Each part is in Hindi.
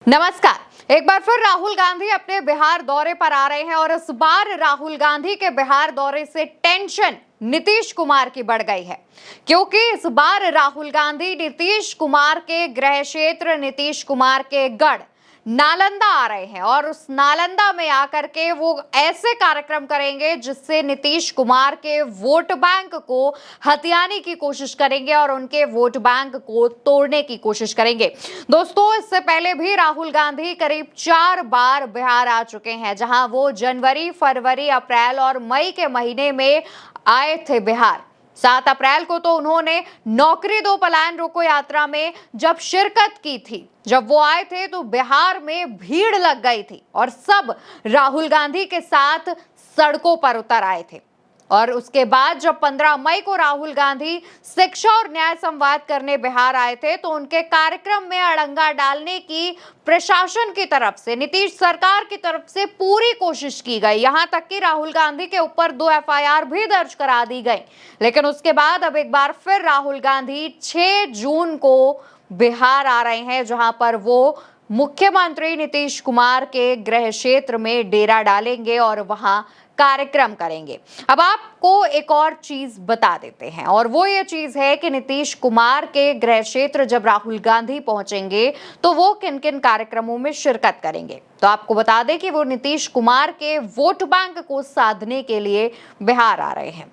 नमस्कार। एक बार फिर राहुल गांधी अपने बिहार दौरे पर आ रहे हैं और इस बार राहुल गांधी के बिहार दौरे से टेंशन नीतीश कुमार की बढ़ गई है, क्योंकि इस बार राहुल गांधी नीतीश कुमार के गृह क्षेत्र, नीतीश कुमार के गढ़ नालंदा आ रहे हैं और उस नालंदा में आकर के वो ऐसे कार्यक्रम करेंगे जिससे नीतीश कुमार के वोट बैंक को हथियाने की कोशिश करेंगे और उनके वोट बैंक को तोड़ने की कोशिश करेंगे। दोस्तों, इससे पहले भी राहुल गांधी करीब 4 बार बिहार आ चुके हैं, जहां वो जनवरी, फरवरी, अप्रैल और मई के महीने में आए थे बिहार। 7 अप्रैल को तो उन्होंने नौकरी दो पलायन रोको यात्रा में जब शिरकत की थी। जब वो आए थे तो बिहार में भीड़ लग गई थी और सब राहुल गांधी के साथ सड़कों पर उतर आए थे। और उसके बाद जब 15 मई को राहुल गांधी शिक्षा और न्याय संवाद करने बिहार आए थे तो उनके कार्यक्रम में अड़ंगा डालने की प्रशासन की तरफ से, नीतीश सरकार की तरफ से पूरी कोशिश की गई। यहां तक कि राहुल गांधी के ऊपर 2 एफआईआर भी दर्ज करा दी गई। लेकिन उसके बाद अब एक बार फिर राहुल गांधी 6 जून को बिहार आ रहे हैं, जहां पर वो मुख्यमंत्री नीतीश कुमार के गृह क्षेत्र में डेरा डालेंगे और वहां कार्यक्रम करेंगे। अब आपको एक और चीज बता देते हैं, और वो ये चीज है कि नीतीश कुमार के गृह क्षेत्र जब राहुल गांधी पहुंचेंगे तो वो किन किन कार्यक्रमों में शिरकत करेंगे। तो आपको बता दें कि वो नीतीश कुमार के वोट बैंक को साधने के लिए बिहार आ रहे हैं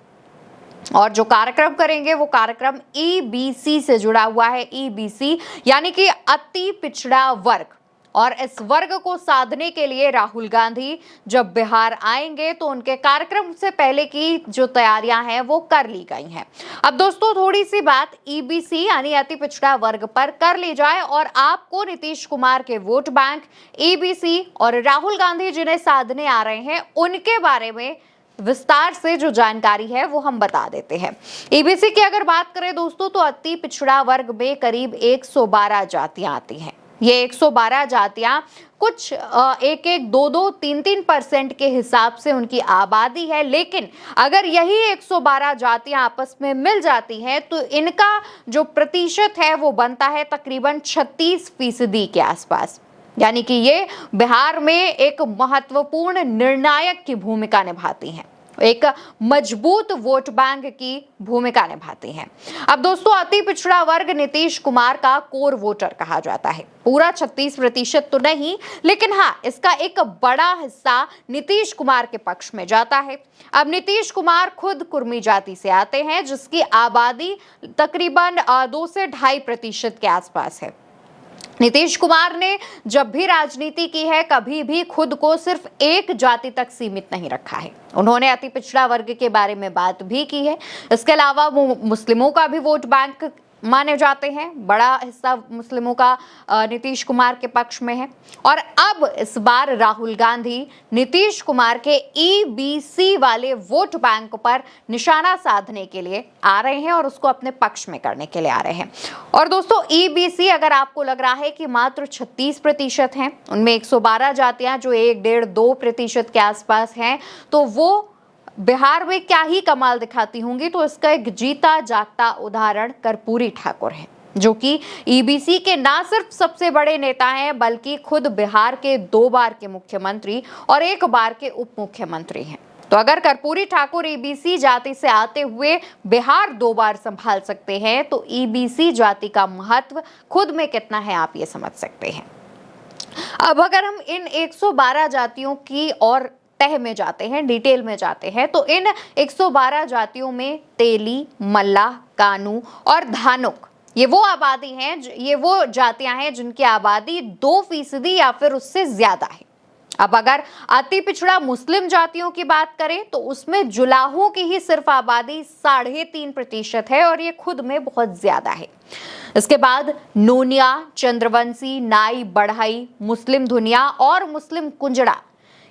और जो कार्यक्रम करेंगे वो कार्यक्रम ईबीसी से जुड़ा हुआ है। ईबीसी यानी कि अति पिछड़ा वर्ग, और इस वर्ग को साधने के लिए राहुल गांधी जब बिहार आएंगे तो उनके कार्यक्रम से पहले की जो तैयारियां हैं वो कर ली गई हैं। अब दोस्तों, थोड़ी सी बात ईबीसी यानी अति पिछड़ा वर्ग पर कर ली जाए और आपको नीतीश कुमार के वोट बैंक, ईबीसी और राहुल गांधी जिन्हें साधने आ रहे हैं उनके बारे में विस्तार से जो जानकारी है वो हम बता देते हैं। ईबीसी की अगर बात करें दोस्तों, तो अति पिछड़ा वर्ग में करीब 112 जातियां आती हैं। ये 112 जातियां कुछ 1-1, 2-2, 3-3% के हिसाब से उनकी आबादी है। लेकिन अगर यही 112 जातियां आपस में मिल जाती हैं तो इनका जो प्रतिशत है वो बनता है तकरीबन 36% के आसपास। यानी कि ये बिहार में एक महत्वपूर्ण निर्णायक की भूमिका निभाती हैं, एक मजबूत वोट बैंक की भूमिका निभाती हैं। अब दोस्तों, अति पिछड़ा वर्ग नीतीश कुमार का कोर वोटर कहा जाता है। पूरा 36% तो नहीं, लेकिन हाँ, इसका एक बड़ा हिस्सा नीतीश कुमार के पक्ष में जाता है। अब नीतीश कुमार खुद कुर्मी जाति से आते हैं, जिसकी आबादी तकरीबन 2 से 2.5% के आसपास है। नीतीश कुमार ने जब भी राजनीति की है कभी भी खुद को सिर्फ एक जाति तक सीमित नहीं रखा है। उन्होंने अति पिछड़ा वर्ग के बारे में बात भी की है। इसके अलावा वो मुस्लिमों का भी वोट बैंक माने जाते हैं। बड़ा हिस्सा मुस्लिमों का नीतीश कुमार के पक्ष में है। और अब इस बार राहुल गांधी नीतीश कुमार के ईबीसी वाले वोट बैंक पर निशाना साधने के लिए आ रहे हैं और उसको अपने पक्ष में करने के लिए आ रहे हैं। और दोस्तों, ईबीसी अगर आपको लग रहा है कि मात्र 36% हैं, उनमें 112 जातियां जो 1-1.5-2% के आसपास हैं, तो वो बिहार में क्या ही कमाल दिखाती होंगी। तो इसका एक जीता जागता उदाहरण कर्पूरी ठाकुर है, जो कि ईबीसी के ना सिर्फ सबसे बड़े नेता हैं बल्कि खुद बिहार के 2 बार के मुख्यमंत्री और 1 बार के उप मुख्यमंत्री हैं। तो अगर कर्पूरी ठाकुर ईबीसी जाति से आते हुए बिहार 2 बार संभाल सकते हैं तो ईबीसी जाति का महत्व खुद में कितना है आप ये समझ सकते हैं। अब अगर हम इन 112 जातियों की और तह में जाते हैं, डिटेल में जाते हैं, तो इन 112 जातियों में तेली, मल्लाह, कानू और धानुक ये वो आबादी हैं, ये वो जातियां हैं जिनकी आबादी 2% या फिर उससे ज्यादा है। अब अगर अति पिछड़ा मुस्लिम जातियों की बात करें तो उसमें जुलाहों की ही सिर्फ आबादी 3.5% है और ये खुद में बहुत ज्यादा है। इसके बाद नोनिया, चंद्रवंशी, नाई, बढ़ई, मुस्लिम धुनिया और मुस्लिम कुंजड़ा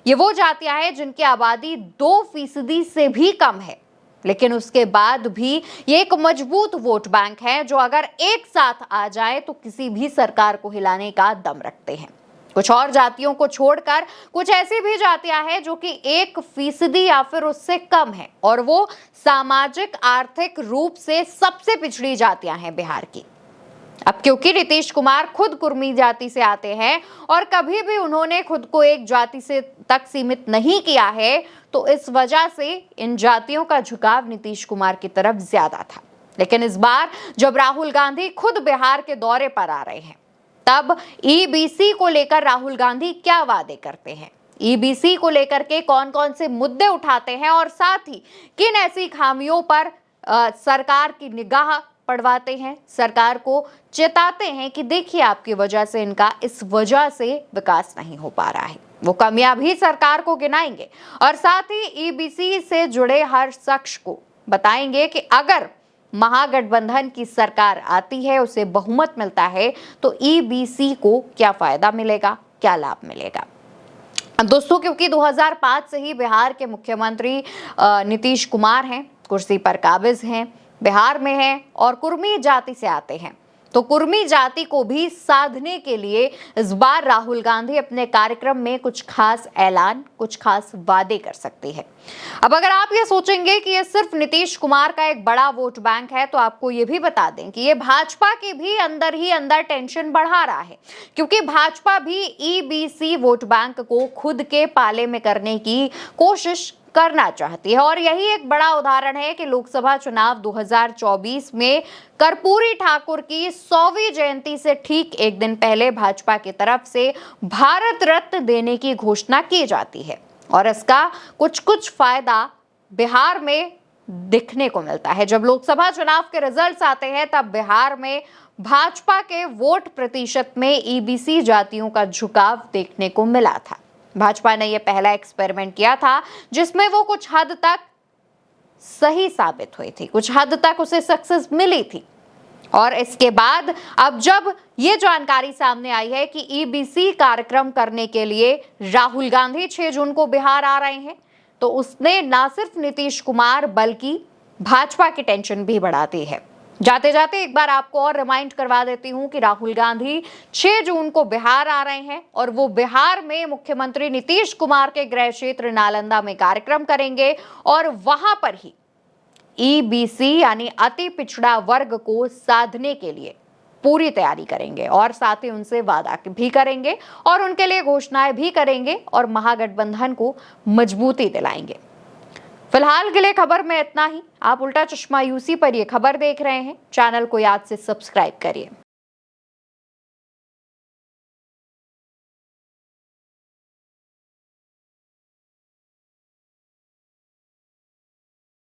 ये वो जातियां हैं जिनकी आबादी 2% से भी कम है। लेकिन उसके बाद भी ये एक मजबूत वोट बैंक है जो अगर एक साथ आ जाए तो किसी भी सरकार को हिलाने का दम रखते हैं। कुछ और जातियों को छोड़कर कुछ ऐसी भी जातियां हैं जो कि 1% या फिर उससे कम है और वो सामाजिक आर्थिक रूप से सबसे पिछड़ी जातियां हैं बिहार की। अब क्योंकि नीतीश कुमार खुद कुर्मी जाति से आते हैं और कभी भी उन्होंने खुद को एक जाति से तक सीमित नहीं किया है, तो इस वजह से इन जातियों का झुकाव नीतीश कुमार की तरफ ज्यादा था। लेकिन इस बार जब राहुल गांधी खुद बिहार के दौरे पर आ रहे हैं, तब ईबीसी को लेकर राहुल गांधी क्या वादे करते हैं, ईबीसी को लेकर के कौन कौन से मुद्दे उठाते हैं और साथ ही किन ऐसी खामियों पर सरकार की निगाह पड़वाते हैं, सरकार को चेताते हैं कि देखिए आपकी वजह से इनका इस वजह से विकास नहीं हो पा रहा है। वो कमियां भी सरकार को गिनाएंगे और साथ ही ईबीसी से जुड़े हर शख्स को बताएंगे कि अगर महागठबंधन की सरकार आती है, उसे बहुमत मिलता है, तो ईबीसी को क्या फायदा मिलेगा, क्या लाभ मिलेगा। दोस्तों, क्योंकि 2005 से ही बिहार के मुख्यमंत्री नीतीश कुमार हैं, कुर्सी पर काबिज हैं, बिहार में हैं और कुर्मी जाति से आते हैं, तो कुर्मी जाति को भी साधने के लिए इस बार राहुल गांधी अपने कार्यक्रम में कुछ खास ऐलान, कुछ खास वादे कर सकती है। अब अगर आप ये सोचेंगे कि ये सिर्फ नीतीश कुमार का एक बड़ा वोट बैंक है, तो आपको ये भी बता दें कि ये भाजपा की भी अंदर ही अंदर टेंशन बढ़ा रहा है, क्योंकि भाजपा भी ईबीसी वोट बैंक को खुद के पाले में करने की कोशिश करना चाहती है। और यही एक बड़ा उदाहरण है कि लोकसभा चुनाव 2024 में कर्पूरी ठाकुर की 100वीं जयंती से ठीक एक दिन पहले भाजपा की तरफ से भारत रत्न देने की घोषणा की जाती है और इसका कुछ फायदा बिहार में दिखने को मिलता है। जब लोकसभा चुनाव के रिजल्ट्स आते हैं, तब बिहार में भाजपा के वोट प्रतिशत में ईबीसी जातियों का झुकाव देखने को मिला था। भाजपा ने यह पहला एक्सपेरिमेंट किया था जिसमें वो कुछ हद तक सही साबित हुई थी, कुछ हद तक उसे सक्सेस मिली थी। और इसके बाद अब जब ये जानकारी सामने आई है कि ईबीसी कार्यक्रम करने के लिए राहुल गांधी 6 जून को बिहार आ रहे हैं, तो उसने ना सिर्फ नीतीश कुमार बल्कि भाजपा की टेंशन भी बढ़ा दी है। जाते जाते एक बार आपको और रिमाइंड करवा देती हूं कि राहुल गांधी 6 जून को बिहार आ रहे हैं और वो बिहार में मुख्यमंत्री नीतीश कुमार के गृह क्षेत्र नालंदा में कार्यक्रम करेंगे और वहां पर ही ईबीसी यानी अति पिछड़ा वर्ग को साधने के लिए पूरी तैयारी करेंगे और साथ ही उनसे वादा भी करेंगे और उनके लिए घोषणाएं भी करेंगे और महागठबंधन को मजबूती दिलाएंगे। फिलहाल के लिए खबर में इतना ही। आप उल्टा चश्मा यूसी पर ये खबर देख रहे हैं। चैनल को याद से सब्सक्राइब करिए।